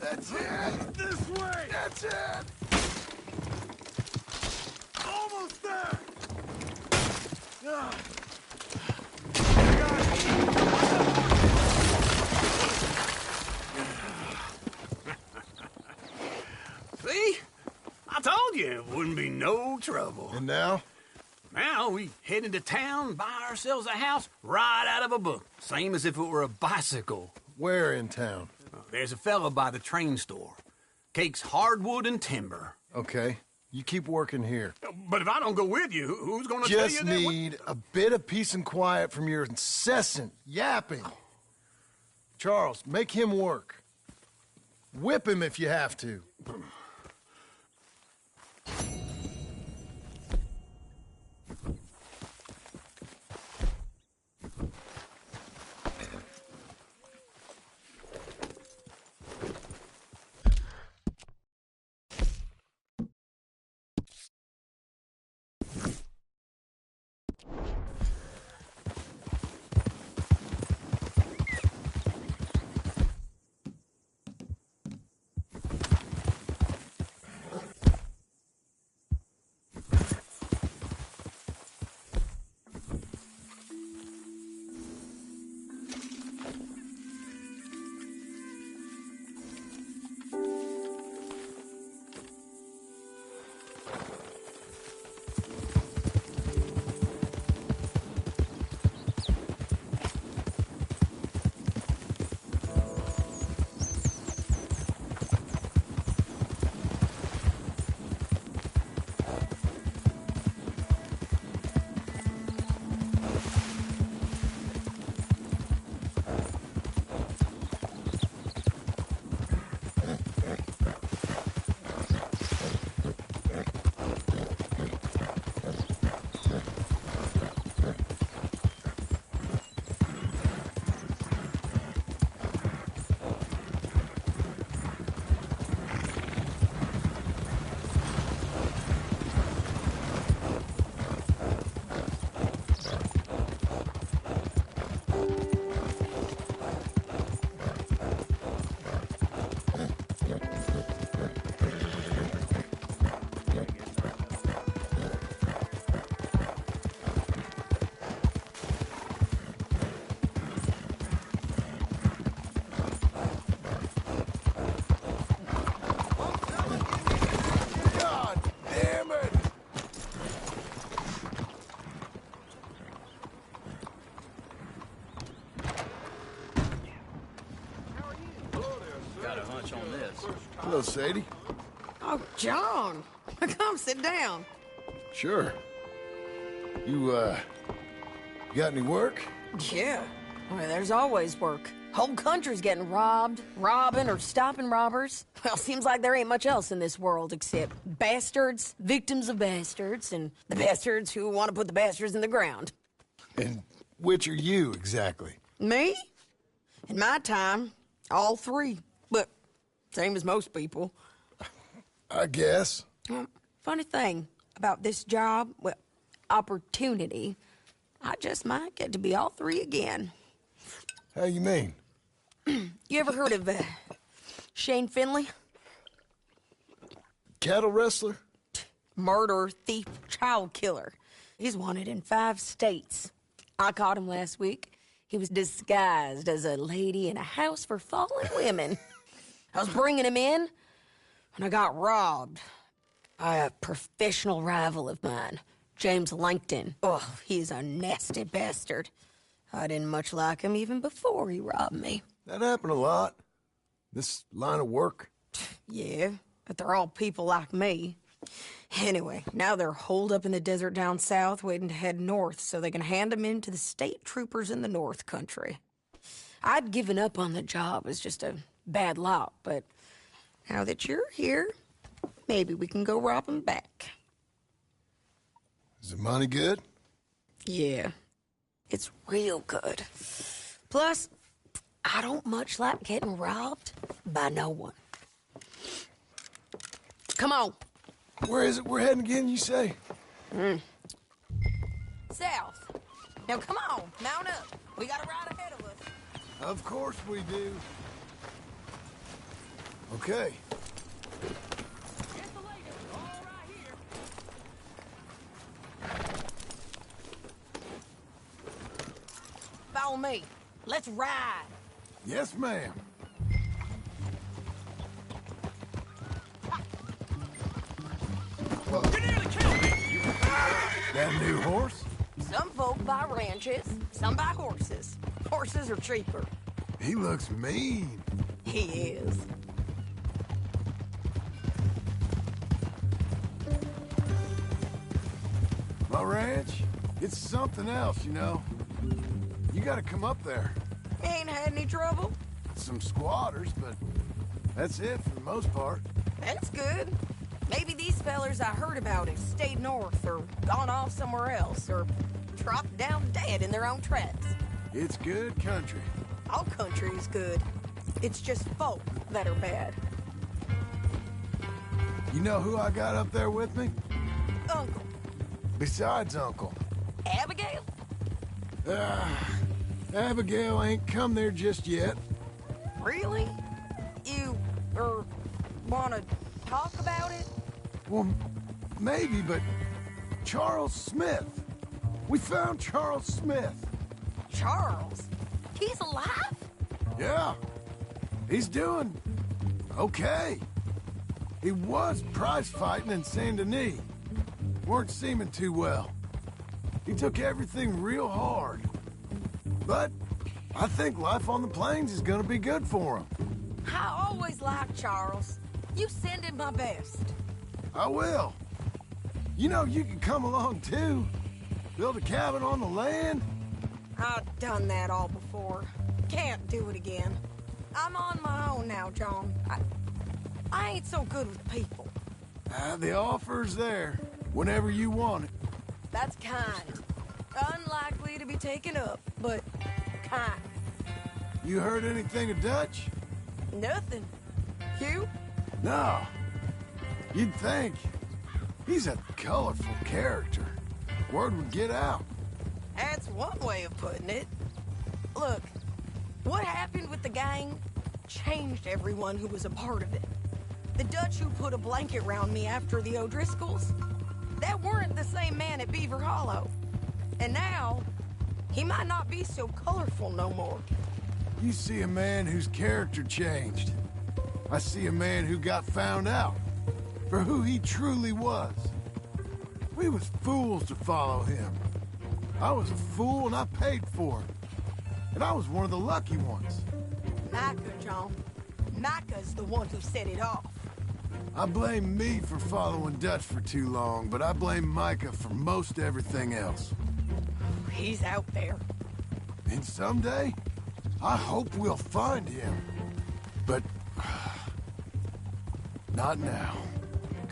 That's it! This way! That's it! Almost there! See? I told you it wouldn't be no trouble. And now? Now we head into town, buy ourselves a house right out of a book. Same as if it were a bicycle. Where in town? There's a fella by the train store. Cakes hardwood and timber. Okay. You keep working here. But if I don't go with you, who's gonna tell you Just that? need a bit of peace and quiet from your incessant yapping. Charles, make him work. Whip him if you have to. Hello, Sadie. Oh, John. Come sit down. Sure. You got any work? Yeah. Well, there's always work. Whole country's getting robbed, robbing, or stopping robbers. Well, seems like there ain't much else in this world except bastards, victims of bastards, and the bastards who want to put the bastards in the ground. And which are you, exactly? Me? In my time, all three. But same as most people. I guess. Funny thing about this job, well, opportunity, I just might get to be all three again. How you mean? You ever heard of Shane Finley? Cattle wrestler? Murderer, thief, child killer. He's wanted in 5 states. I caught him last week. He was disguised as a lady in a house for fallen women. I was bringing him in, and I got robbed by a professional rival of mine, James Langton. Oh, he's a nasty bastard. I didn't much like him even before he robbed me. That happened a lot. This line of work. Yeah, but they're all people like me. Anyway, now they're holed up in the desert down south, waiting to head north so they can hand them in to the state troopers in the north country. I'd given up on the job as just a bad lot, but now that you're here, maybe we can go rob them back. Is the money good? Yeah, it's real good. Plus, I don't much like getting robbed by no one. Come on. Where is it we're heading again, you say? South. Now come on, mount up. We got a ride ahead of us. Of course we do. Okay. Follow me. Let's ride. Yes, ma'am. You nearly killed me! That new horse? Some folk buy ranches, some buy horses. Horses are cheaper. He looks mean. He is. My ranch, it's something else, you know. You gotta come up there. Ain't had any trouble? Some squatters, but that's it for the most part. That's good. Maybe these fellers I heard about have stayed north or gone off somewhere else or dropped down dead in their own tracks. It's good country. All country is good. It's just folk that are bad. You know who I got up there with me? Uncle. Besides Uncle. Abigail? Abigail ain't come there just yet. Really? You, wanna talk about it? Well, maybe, but Charles Smith. We found Charles Smith. Charles? He's alive? Yeah. He's doing okay. He was prize fighting in Saint Denis. Weren't seeming too well. He took everything real hard. But I think life on the plains is gonna be good for him. I always liked Charles. You send him my best. I will. You know, you can come along too. Build a cabin on the land. I've done that all before. Can't do it again. I'm on my own now, John. I ain't so good with people. The offer's there, whenever you want it. That's kind. Unlikely to be taken up, but kind. You heard anything of Dutch? Nothing. You? No. You'd think. He's a colorful character. Word would get out. That's one way of putting it. Look, what happened with the gang changed everyone who was a part of it. The Dutch who put a blanket round me after the O'Driscolls, that weren't the same man at Beaver Hollow. And now, he might not be so colorful no more. You see a man whose character changed. I see a man who got found out for who he truly was. We was fools to follow him. I was a fool and I paid for it. And I was one of the lucky ones. Micah, John. Micah's the one who set it off. I blame me for following Dutch for too long, but I blame Micah for most everything else. He's out there. And someday, I hope we'll find him. But not now.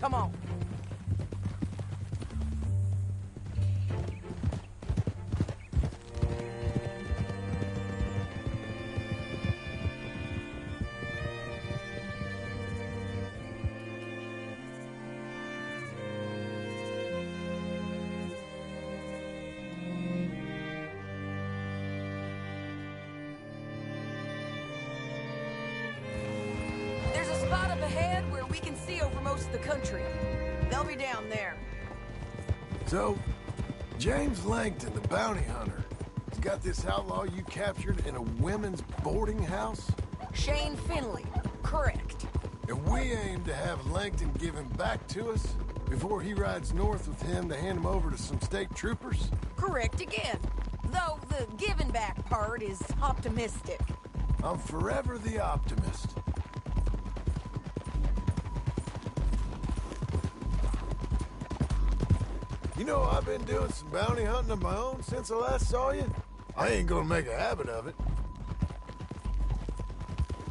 Come on. There's a spot up ahead where we can see over most of the country. They'll be down there. So, James Langton, the bounty hunter, has got this outlaw you captured in a women's boarding house? Shane Finley. Correct. And we aim to have Langton give him back to us before he rides north with him to hand him over to some state troopers? Correct again. Though the giving back part is optimistic. I'm forever the optimist. You know, I've been doing some bounty hunting of my own since I last saw you. I ain't gonna make a habit of it.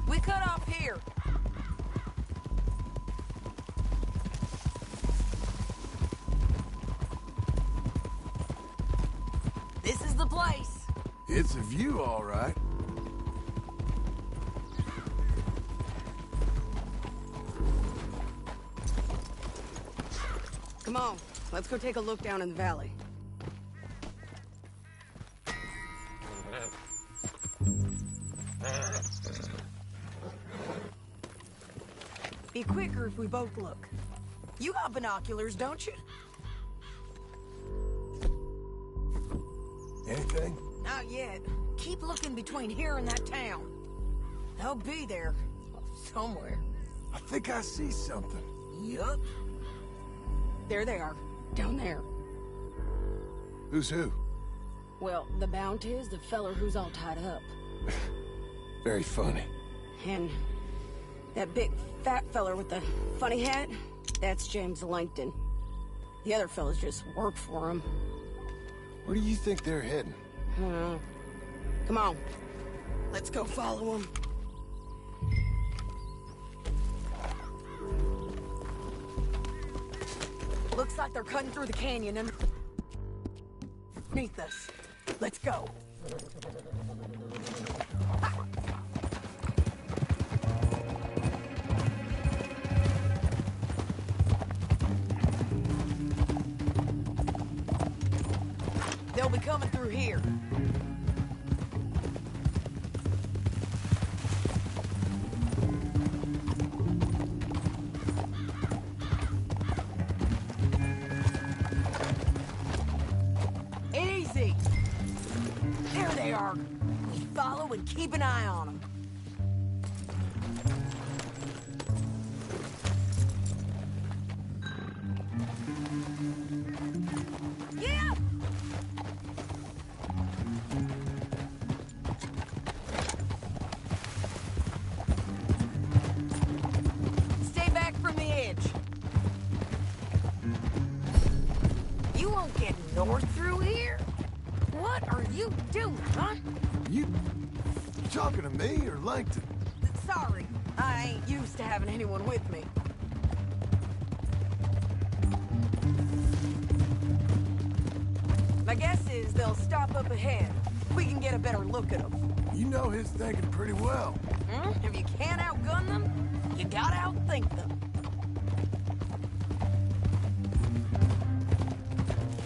We cut off here. This is the place. It's a view, all right. Come on, let's go take a look down in the valley. Be quicker if we both look. You got binoculars, don't you? Anything? Not yet. Keep looking between here and that town. They'll be there. Somewhere. I think I see something. Yup. There they are. Down there. Who's who? Well, the bounty is the feller who's all tied up. Very funny. And that big fat feller with the funny hat, that's James Langton. The other fellas just work for him. Where do you think they're heading? Come on. Let's go follow them. Looks like they're cutting through the canyon underneath us. Let's go. They'll be coming through here. Easy. There they are. We follow and keep an eye on them. Yeah! Stay back from the edge. You won't get north through here? What are you doing, huh? You talking to me or Langton? Sorry, I ain't used to having anyone with me. My guess is they'll stop up ahead. We can get a better look at them. You know his thinking pretty well. If you can't outgun them, you gotta outthink them.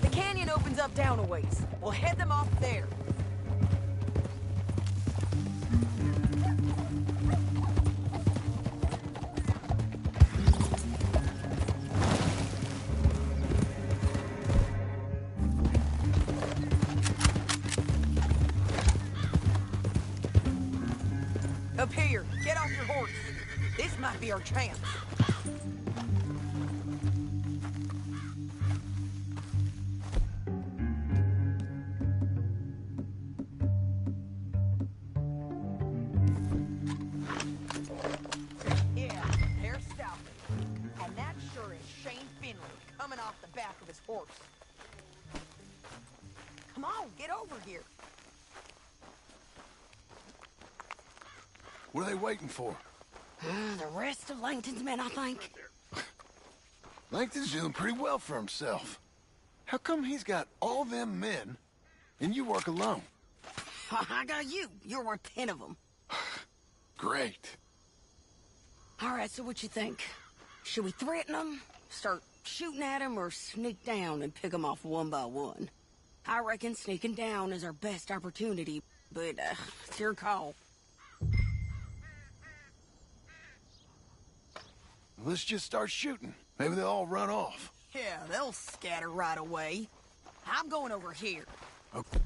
The canyon opens up down a ways. We'll head them off there. Up here, get off your horse. This might be our chance. Yeah, they're stopping. And that sure is Shane Finley coming off the back of his horse. Come on, get over here. What are they waiting for? The rest of Langton's men, I think. Langton's doing pretty well for himself. How come he's got all them men and you work alone? I got you. You're worth 10 of them. Great. All right, so what you think? Should we threaten them, start shooting at them, or sneak down and pick them off one by one? I reckon sneaking down is our best opportunity, but it's your call. Let's just start shooting. Maybe they'll all run off. Yeah, they'll scatter right away. I'm going over here. Okay.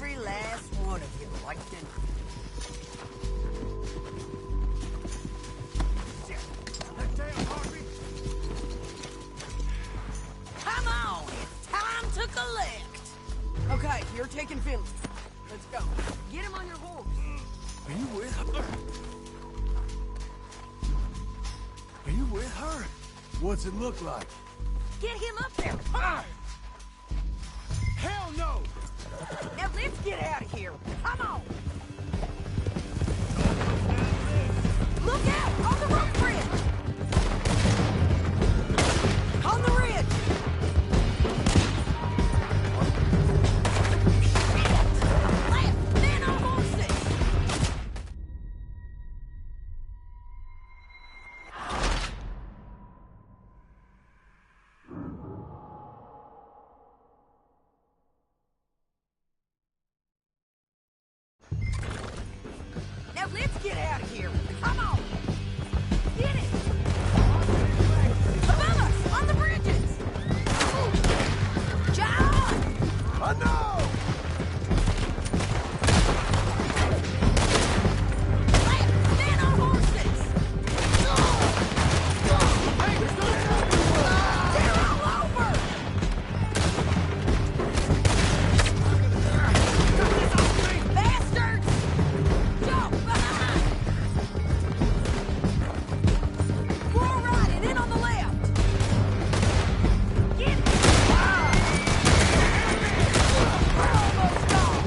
Every last one of you, Langton. Come on, it's time to collect. Okay, you're taking Finley. Let's go. Get him on your horse. Are you with her? Are you with her? What's it look like? Get him up there. Come on. Hell no! Now let's get out of here. Come on. Look out! On the rope bridge! On the ridge! Left! Men on horses! Now let's get out of here. Come on. Get it. Above us, on the bridges. John! I know! Left, men on horses. They're all over. Bastards! Jump behind! Four right and in on the left! Get it! We're almost gone!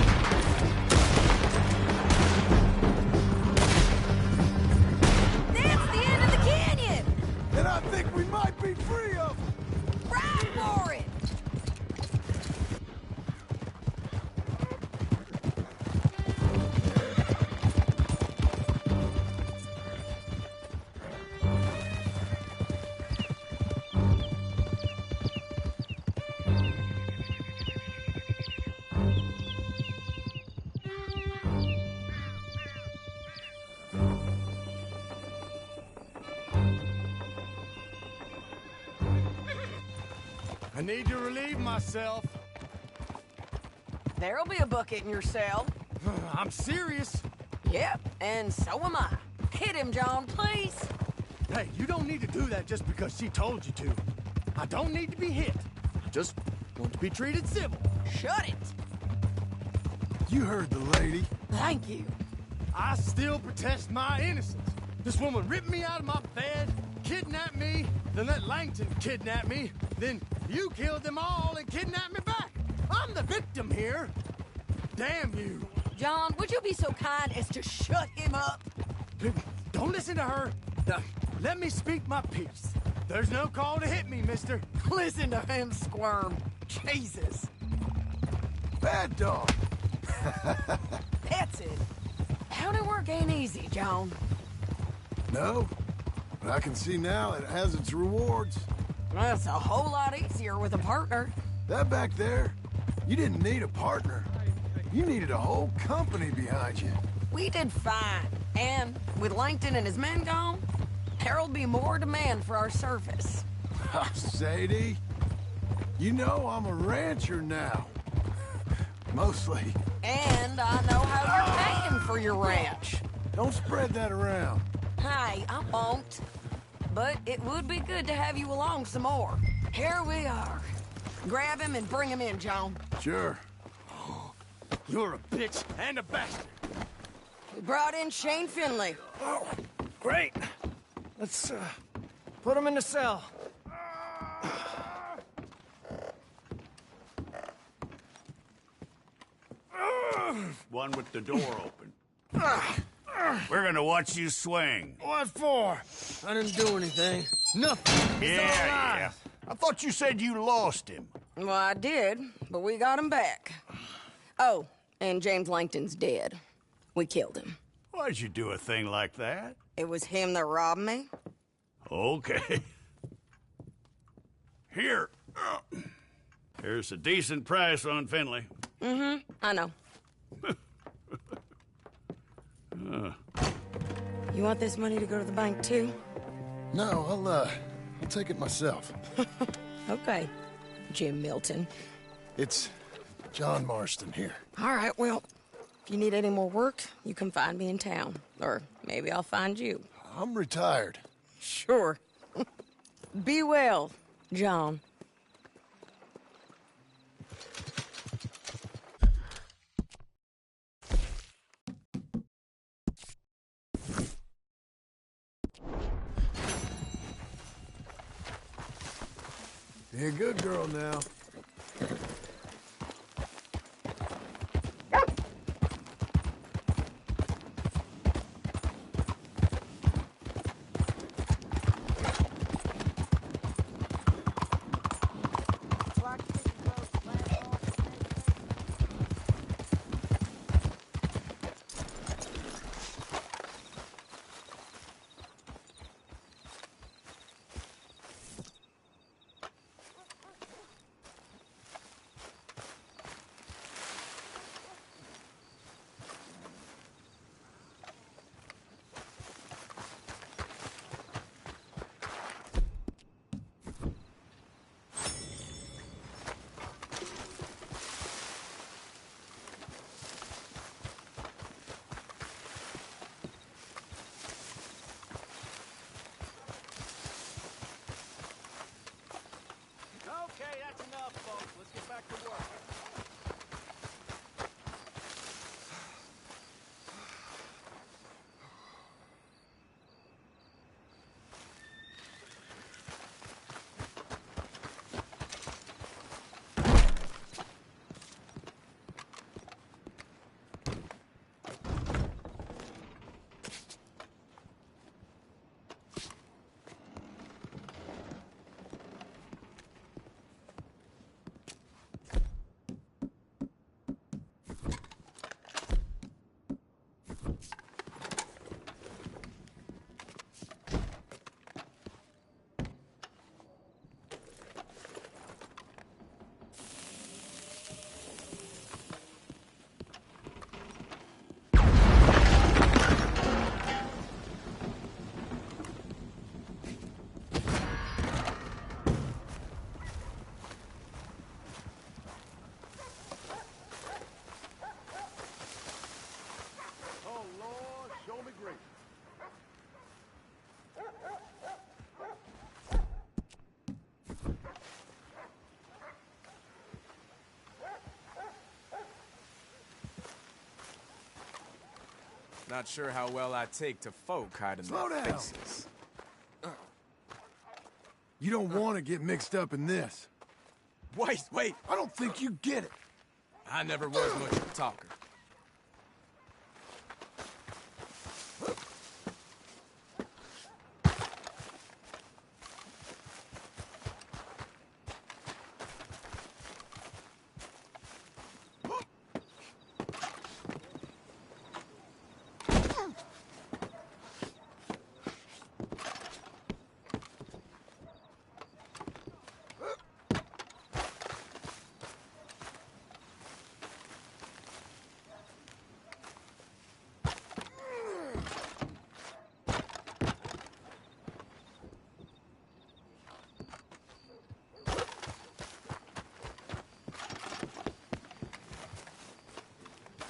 That's the end of the canyon! And I think we might be free of them! Ride for it! I need to relieve myself. There'll be a bucket in your cell. I'm serious. Yep, and so am I. Hit him, John, please. Hey, you don't need to do that just because she told you to. I don't need to be hit. I just want to be treated civil. Shut it. You heard the lady. Thank you. I still protest my innocence. This woman ripped me out of my bed, kidnapped me, then let Langton kidnap me, then you killed them all and kidnapped me back. I'm the victim here. Damn you. John, would you be so kind as to shut him up? Don't listen to her. Let me speak my piece. There's no call to hit me, mister. Listen to him squirm. Jesus. Bad dog. That's it. County work ain't easy, John. No, but I can see now it has its rewards. That's a whole lot easier with a partner. That back there, you didn't need a partner. You needed a whole company behind you. We did fine. And with Langton and his men gone, there'll be more demand for our service. Sadie, you know I'm a rancher now. Mostly. And I know how you're paying for your ranch. Don't spread that around. Hey, I won't. But it would be good to have you along some more. Here we are. Grab him and bring him in, John. Sure. You're a bitch and a bastard. We brought in Shane Finley. Oh, great. Let's, put him in the cell. One with the door open. We're gonna watch you swing. What for? I didn't do anything. Nothing. He's all alive. I thought you said you lost him. Well, I did, but we got him back. Oh, and James Langton's dead. We killed him. Why'd you do a thing like that? It was him that robbed me. Okay. Here. Here's a decent price on Finley. Mm-hmm, I know. You want this money to go to the bank, too? No, I'll take it myself. Okay, Jim Milton. It's John Marston here. All right, well, if you need any more work, you can find me in town. Or maybe I'll find you. I'm retired. Sure. Be well, John. Be a good girl now. Okay, that's enough, folks. Let's get back to work. Oh, Lord, show me grace. Not sure how well I take to folk hiding Slow their down. faces. You don't want to get mixed up in this. Wait! I don't think you get it. I never was much of a talker.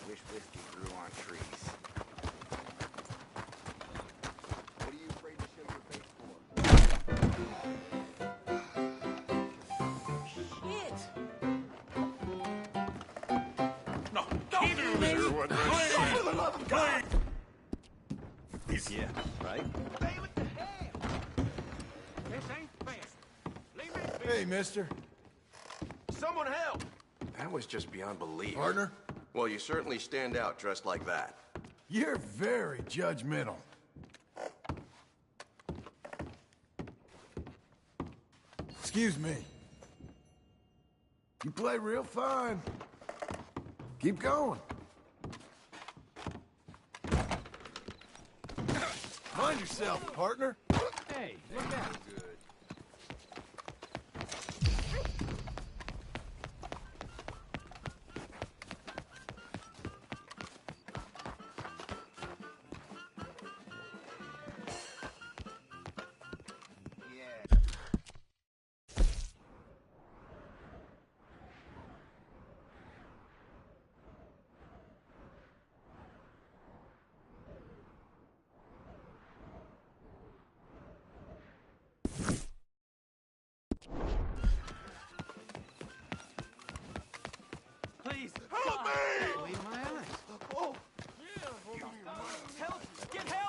Wish whiskey grew on trees. What are you afraid to show your face No, don't do me! For the love of God! Yeah, right? Hey, what the hell? This ain't fair. Leave me be. Hey, mister. Someone help! That was just beyond belief. Partner, Well, you certainly stand out dressed like that. you're very judgmental. Excuse me. You play real fine. Keep going. Mind yourself, partner. Hey, look out.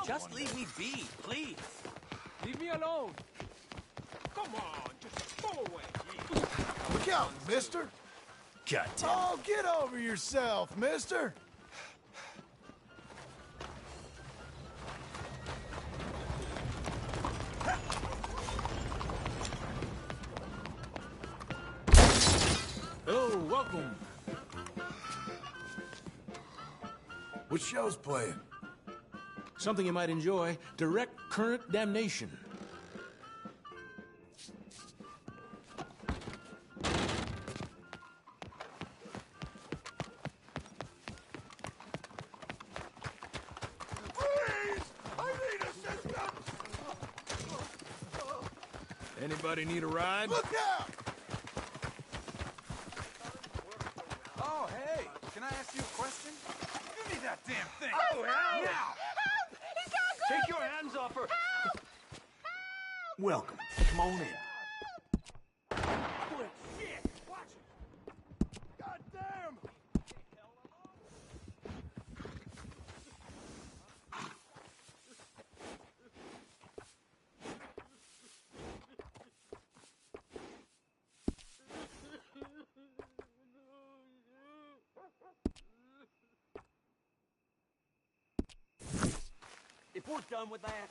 Just leave me be, please. Leave me alone. Come on, just go away. Look out, mister. God damn. Oh, get over yourself, mister. Oh, welcome. What show's playing? Something you might enjoy. Direct Current Damnation. Please! I need assistance! Anybody need a ride? Look out! Oh, hey, can I ask you a question? Give me that damn thing. Oh, hell! Now! Take your hands off her. Welcome. Come on in. God damn! If we're done with that,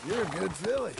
You're a good filly.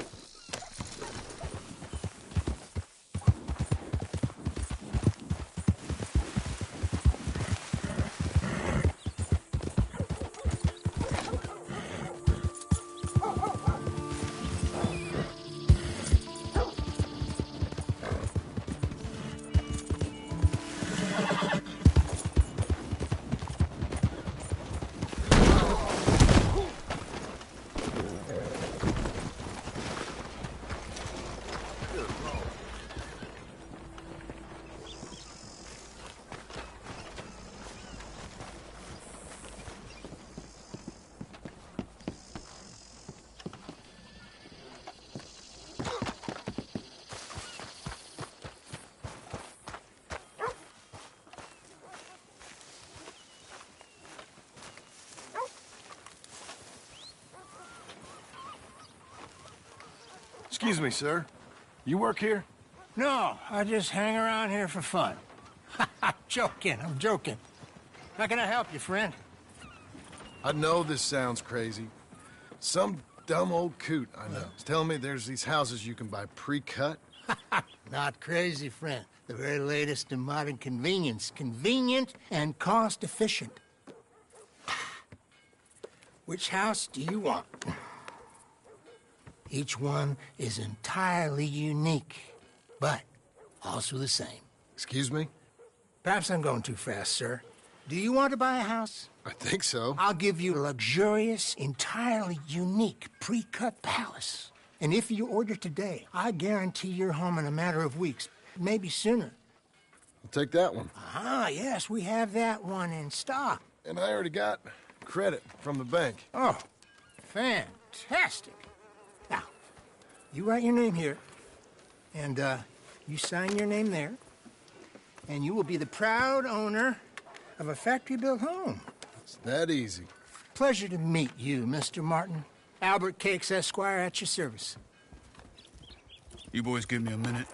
Excuse me, sir. You work here? No, I just hang around here for fun. I'm joking. How can I help you, friend? I know this sounds crazy. Some dumb old coot I know is telling me there's these houses you can buy pre-cut. Not crazy, friend. The very latest in modern convenience. Convenient and cost-efficient. Which house do you want? Each one is entirely unique, but also the same. Excuse me? Perhaps I'm going too fast, sir. Do you want to buy a house? I think so. I'll give you a luxurious, entirely unique pre-cut palace. And if you order today, I guarantee you're home in a matter of weeks, maybe sooner. I'll take that one. Ah, yes, we have that one in stock. And I already got credit from the bank. Oh, fantastic. Now, you write your name here, and you sign your name there, and you will be the proud owner of a factory-built home. It's that easy. Pleasure to meet you, Mr. Martin. Albert Cakes, Esquire, at your service. You boys give me a minute.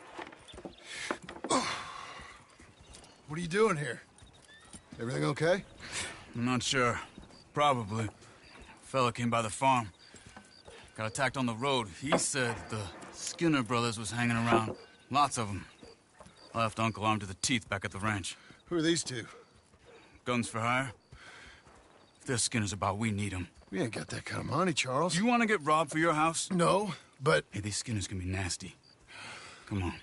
What are you doing here? Everything okay? I'm not sure. Probably. Fella came by the farm. Got attacked on the road. He said the Skinner brothers was hanging around. Lots of them. I left Uncle armed to the teeth back at the ranch. Who are these two? Guns for hire? If they're Skinner's about, we need them. We ain't got that kind of money, Charles. You want to get robbed for your house? No, but... Hey, these Skinners can be nasty. Come on.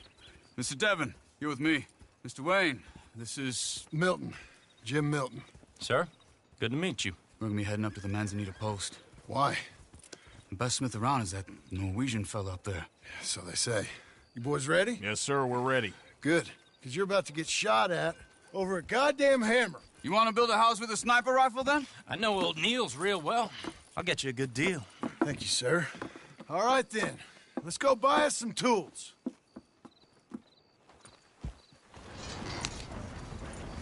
Mr. Devon, you're with me. Mr. Wayne, this is... Milton. Jim Milton. Sir, good to meet you. We're gonna be heading up to the Manzanita post. Why? The best smith around is that Norwegian fella up there. So they say. You boys ready? Yes, sir, we're ready. Good. Because you're about to get shot at over a goddamn hammer. You want to build a house with a sniper rifle, then? I know old Neil's real well. I'll get you a good deal. Thank you, sir. All right, then. Let's go buy us some tools.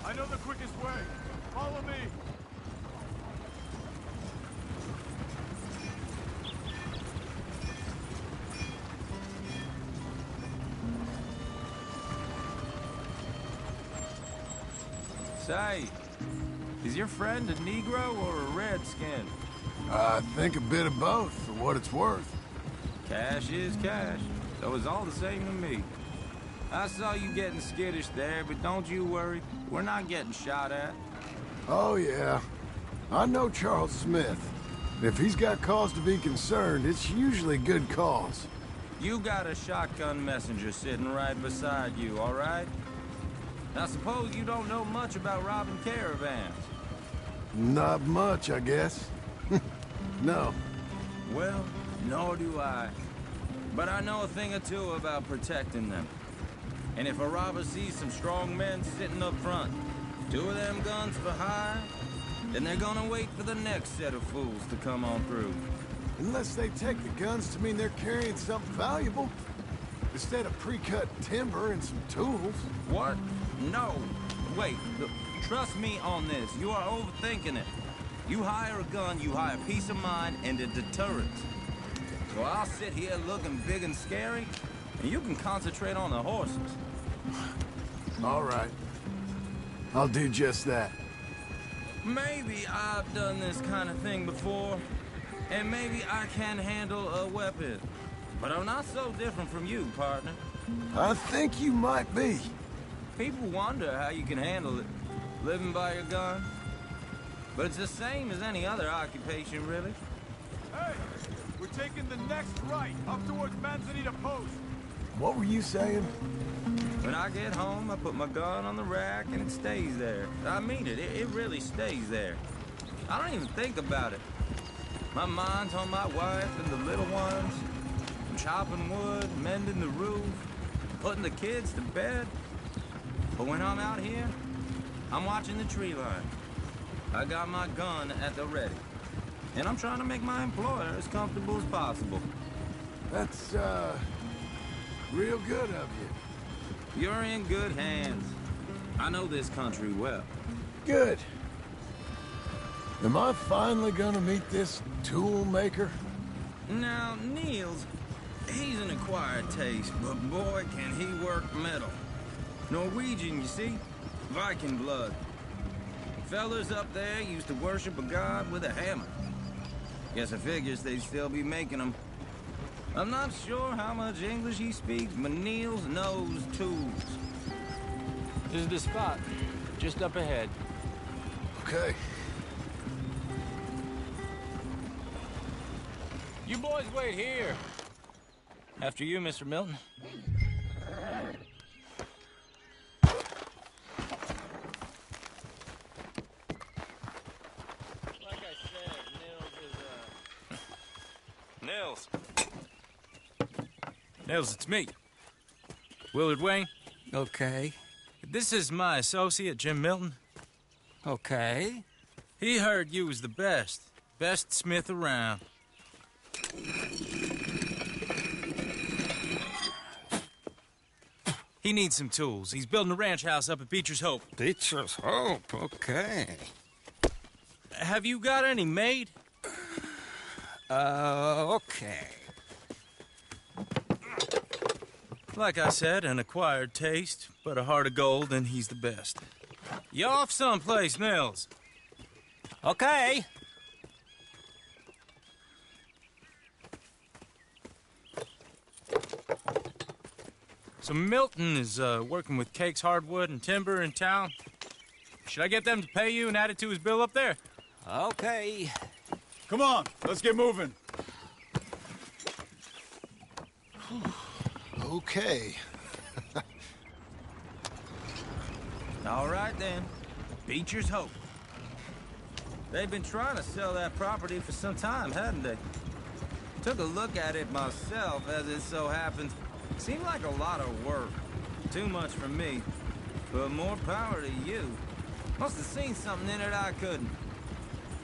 I know the quickest way. Follow me. Say, is your friend a Negro or a Redskin? I think a bit of both, for what it's worth. Cash is cash, so it's all the same to me. I saw you getting skittish there, but don't you worry. We're not getting shot at. Oh, yeah. I know Charles Smith. If he's got cause to be concerned, it's usually good cause. You got a shotgun messenger sitting right beside you, all right? Now, suppose you don't know much about robbing caravans. Not much, I guess. No. Well, nor do I. But I know a thing or two about protecting them. And if a robber sees some strong men sitting up front, 2 of them guns for hire, then they're gonna wait for the next set of fools to come on through. Unless they take the guns to mean they're carrying something valuable. Instead of pre-cut timber and some tools. What? No. Wait, look, trust me on this. You are overthinking it. You hire a gun, you hire peace of mind and a deterrent. So I'll sit here looking big and scary, and you can concentrate on the horses. All right. I'll do just that. Maybe I've done this kind of thing before, and maybe I can handle a weapon. But I'm not so different from you, partner. I think you might be. People wonder how you can handle it, living by your gun. But it's the same as any other occupation, really. Hey, we're taking the next right, up towards Manzanita Post. What were you saying? When I get home, I put my gun on the rack and it stays there. I mean it, it really stays there. I don't even think about it. My mind's on my wife and the little ones. I'm chopping wood, mending the roof, putting the kids to bed. But when I'm out here, I'm watching the tree line. I got my gun at the ready. And I'm trying to make my employer as comfortable as possible. That's, real good of you. You're in good hands. I know this country well. Good. Am I finally gonna meet this tool maker? Now, Niels, he's an acquired taste, but boy, can he work metal. Norwegian, you see? Viking blood. Fellas up there used to worship a god with a hammer. Guess I figures they'd still be making them. I'm not sure how much English he speaks, but Niels knows tools. This is the spot, just up ahead. Okay. You boys wait here. After you, Mr. Milton. Nels, it's me. Willard Wayne. Okay. This is my associate, Jim Milton. Okay. He heard you was the best smith around. He needs some tools. He's building a ranch house up at Beecher's Hope. Beecher's Hope, okay. Have you got any made? Okay. Like I said, an acquired taste, but a heart of gold, and he's the best. You off someplace, Nels? Okay. So Milton is working with Cake's Hardwood and Timber in town. Should I get them to pay you and add it to his bill up there? Okay. Come on, let's get moving. Okay. All right, then. Beecher's Hope. They've been trying to sell that property for some time, hadn't they? Took a look at it myself, as it so happens. Seemed like a lot of work. Too much for me. But more power to you. Must have seen something in it I couldn't.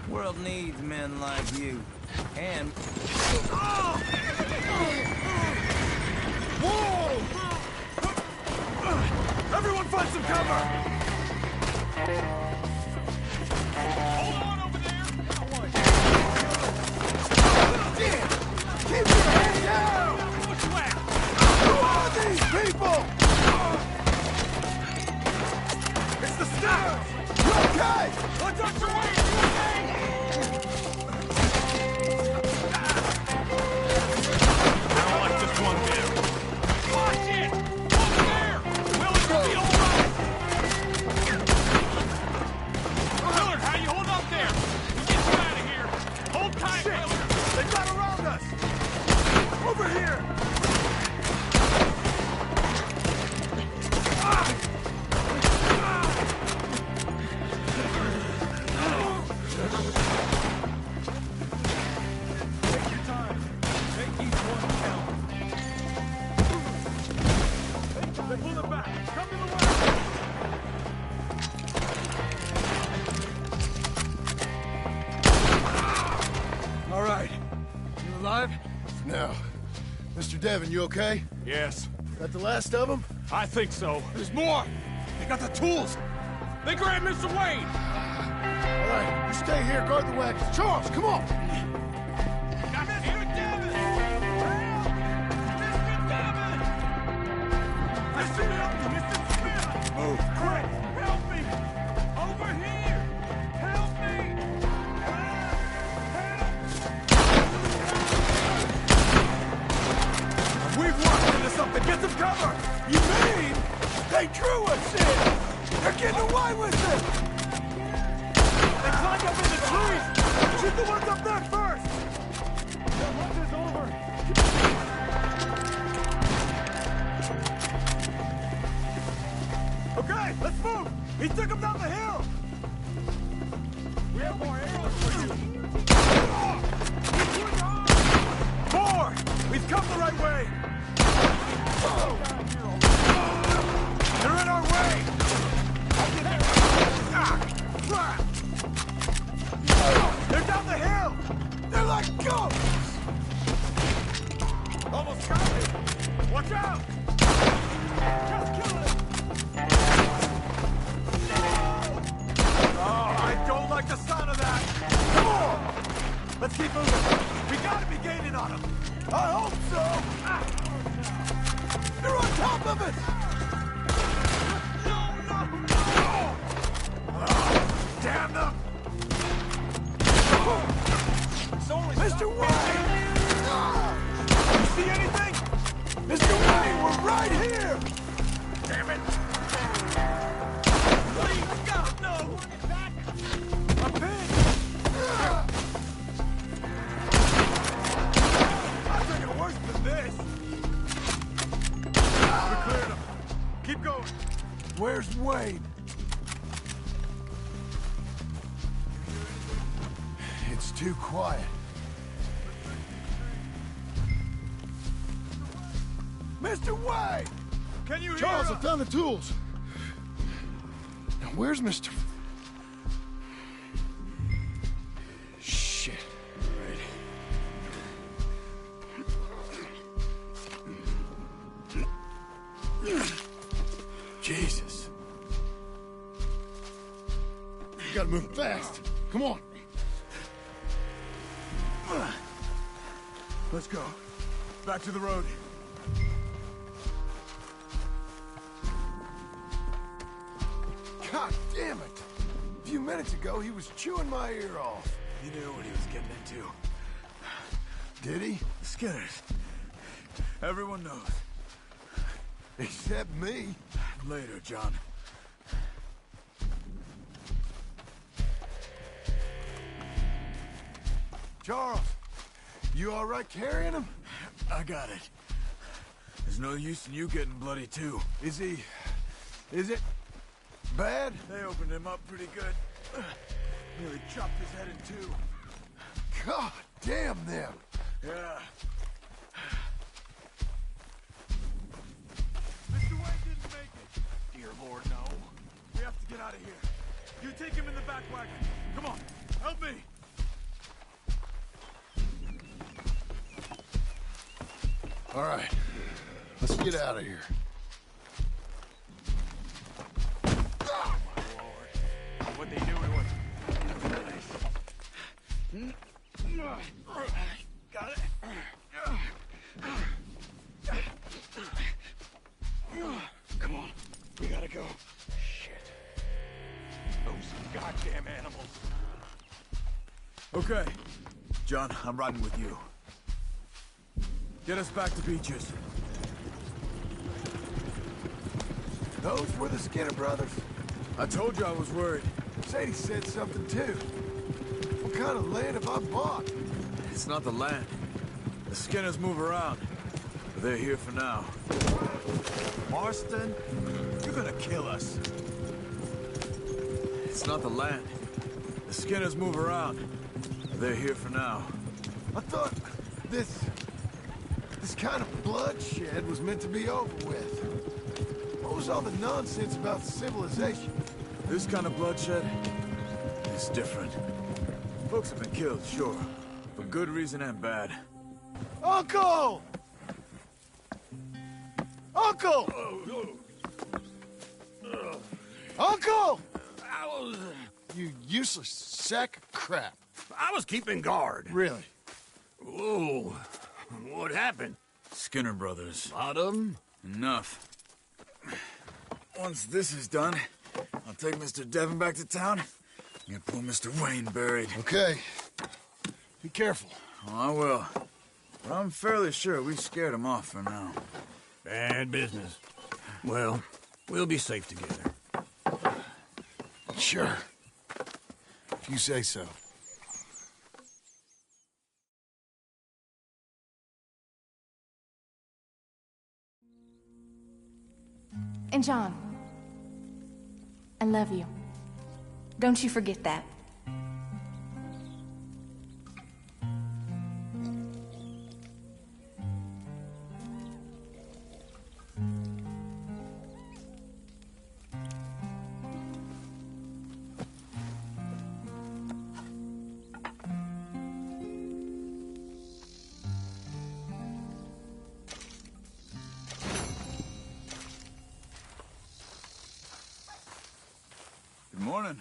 World needs men like you. And... Whoa! Everyone find some cover! Hold on over there! Damn! Keep your head down! Who are these people? It's the staff! You okay? Let's up your way! I don't like this one bit. Watch it! Over there! Willard will be all right! Willard, how you hold up there? We'll get you out of here. Hold tight, Willard. They got around us. Over here. Take your time. Make each one count. They pull it back. Come to the way. All right. You alive? Now, Mr. Devon, you okay? Yes. That the last of them? I think so. There's more. They got the tools. They grabbed Mr. Wayne. All right, you stay here, guard the wagons. Charles, come on! Mr. Devon! Mr. Devon! Mr. Milton! Mr. Smith! Move, quick! Help me! Over here! Help me! Help! We've walked into something! Get some cover! You mean they drew us in? They're getting away with it! They climbed up in the trees! Shoot the ones up there first! Their lunch is over! Okay, let's move! He took him down the hill! We have more arrows for you! More! We've come the right way! They're in our way! They're down the hill! They're like ghosts! Almost got me! Watch out! Just kill it! Oh, I don't like the sound of that! Come on! Let's keep moving! We gotta be gaining on them! I hope so! They're on top of us! Damn them! Mr. Wayne! You see anything? Mr. Wayne, we're right here! Damn it! Please, God, no! A pig! I'm thinking worse than this! We cleared them. Keep going. Where's Wade? It's too quiet. Mr. Wade! Can you Charles, hear I us? found the tools. Now, where's Mr. Shit. Right. Jesus. You gotta move fast. Come on. Let's go. Back to the road. God damn it! A few minutes ago, he was chewing my ear off. He knew what he was getting into. Did he? Skinners. Everyone knows. Except me. Later, John. Charles, you all right carrying him? I got it. There's no use in you getting bloody, too. Is it bad? They opened him up pretty good. Nearly chopped his head in two. God damn them. Yeah. Mr. Wayne didn't make it. Dear Lord, no. We have to get out of here. You take him in the back wagon. Come on, help me. All right, let's get out of here. Oh, my Lord. What'd they do? It was... Got it. Come on. We gotta go. Shit. Those goddamn animals. Okay. John, I'm riding with you. Get us back to Beaches. Those were the Skinner brothers. I told you I was worried. Sadie said something too. What kind of land have I bought? It's not the land. The Skinners move around. But they're here for now. Marston, you're gonna kill us. It's not the land. The Skinners move around. But they're here for now. I thought this kind of bloodshed was meant to be over with. What was all the nonsense about civilization? This kind of bloodshed is different. Folks have been killed, sure. For good reason and bad. Uncle! Uncle! Uncle! You useless sack of crap. I was keeping guard. Really? Whoa. What happened? Skinner brothers. A lot of them? Enough. Once this is done, I'll take Mr. Devon back to town and get poor Mr. Wayne buried. Okay. Be careful. Oh, I will. But I'm fairly sure we scared him off for now. Bad business. Well, we'll be safe together. Sure. If you say so. And John, I love you. Don't you forget that. Good morning.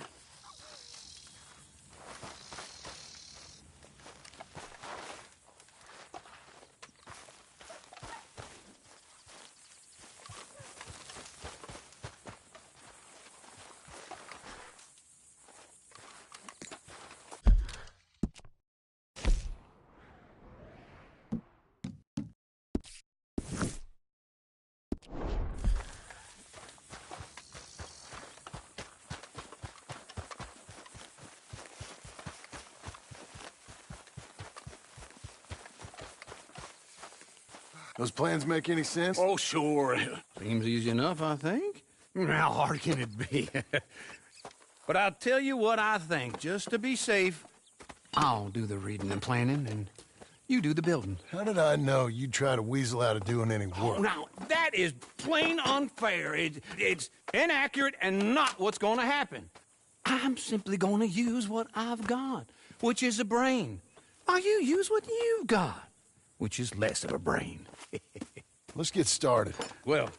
Those plans make any sense? Oh, sure. Seems easy enough, I think. How hard can it be? But I'll tell you what I think. Just to be safe, I'll do the reading and planning, and You do the building. How did I know you'd try to weasel out of doing any Oh, work? now, that is plain unfair. It's inaccurate and not what's going to happen. I'm simply going to use what I've got, which is a brain. While you use what you've got, which is less of a brain. Let's get started. Well,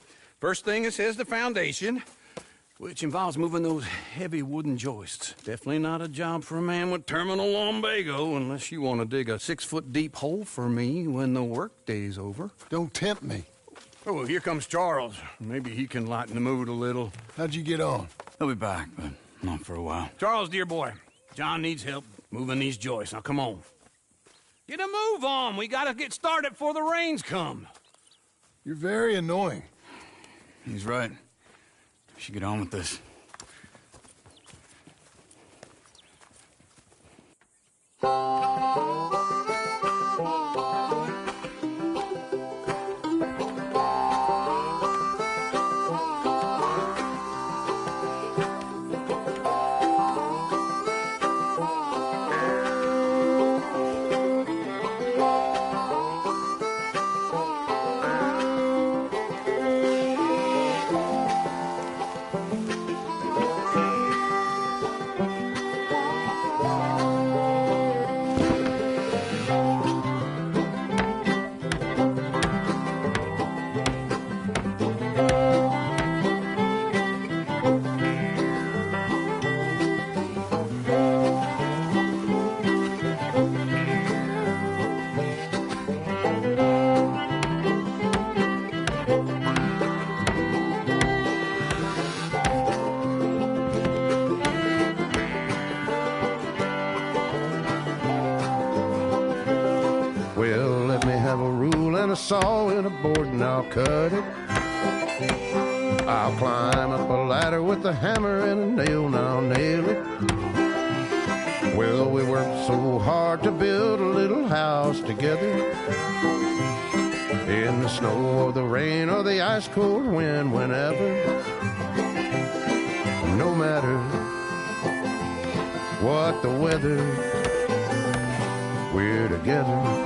first thing it says the foundation, which involves moving those heavy wooden joists. Definitely not a job for a man with terminal lumbago, unless you want to dig a 6-foot deep hole for me when the workday's over. Don't tempt me. Oh, here comes Charles. Maybe he can lighten the mood a little. How'd you get on? He'll be back, but not for a while. Charles, dear boy, John needs help moving these joists. Now, come on. Get a move on. We gotta get started before the rains come. You're very annoying. He's right. We should get on with this. Well, let me have a rule and a saw and a board and I'll cut it. I'll climb up a ladder with a hammer and a nail and I'll nail it. Well, we worked so hard to build a little house together. In the snow or the rain or the ice cold wind, whenever. No matter what the weather, we're together.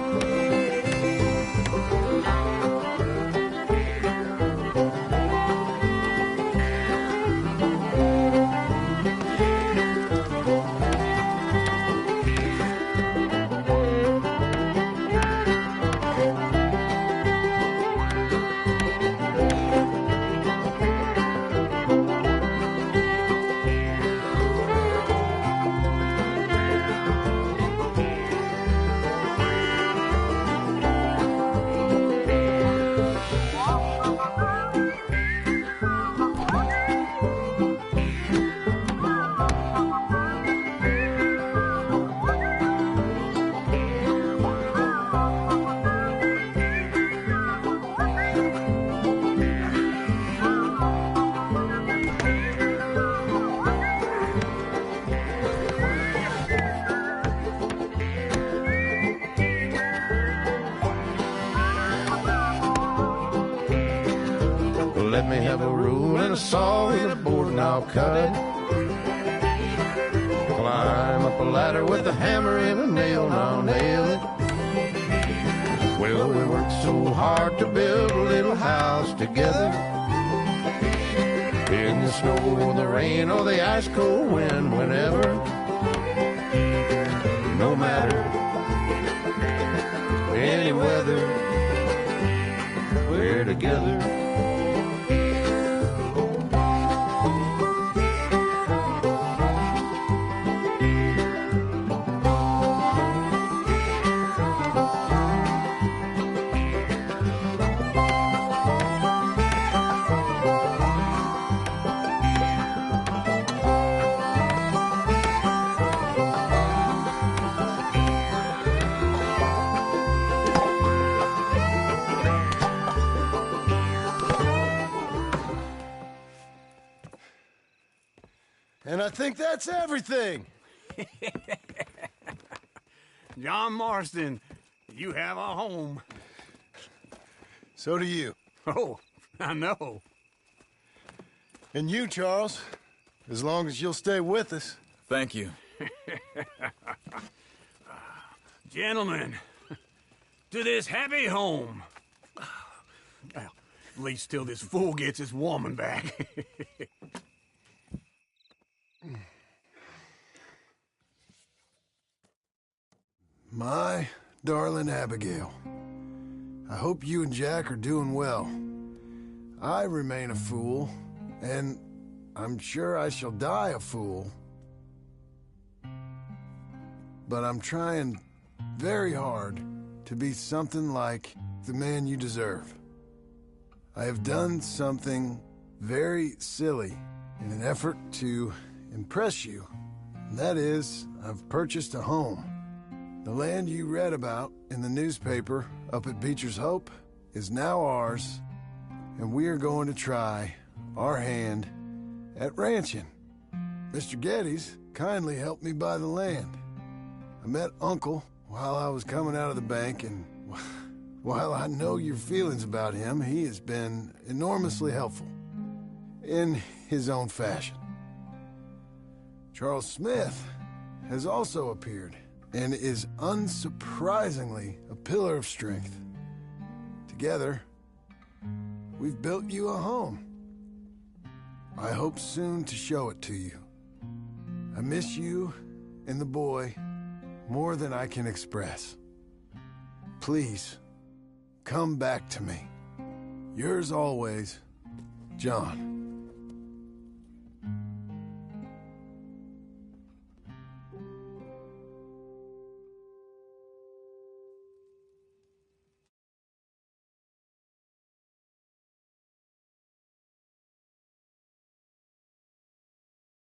Let me have a rule and a saw and a board and I'll cut it. Climb up a ladder with a hammer and a nail and I'll nail it. Well, we worked so hard to build a little house together. In the snow or the rain or the ice cold wind, whenever. No matter any weather, we're together. And I think that's everything. John Marston, you have a home. So do you. Oh, I know. And you, Charles, as long as you'll stay with us. Thank you. Gentlemen, to this happy home. Well, at least till this fool gets his woman back. My darling Abigail, I hope you and Jack are doing well. I remain a fool, and I'm sure I shall die a fool. But I'm trying very hard to be something like the man you deserve. I have done something very silly in an effort to impress you. And that is, I've purchased a home. The land you read about in the newspaper up at Beecher's Hope is now ours, and we are going to try our hand at ranching. Mr. Geddes kindly helped me buy the land. I met Uncle while I was coming out of the bank, and while I know your feelings about him, he has been enormously helpful in his own fashion. Charles Smith has also appeared and is unsurprisingly a pillar of strength. Together, we've built you a home. I hope soon to show it to you. I miss you and the boy more than I can express. Please, come back to me. Yours always, John.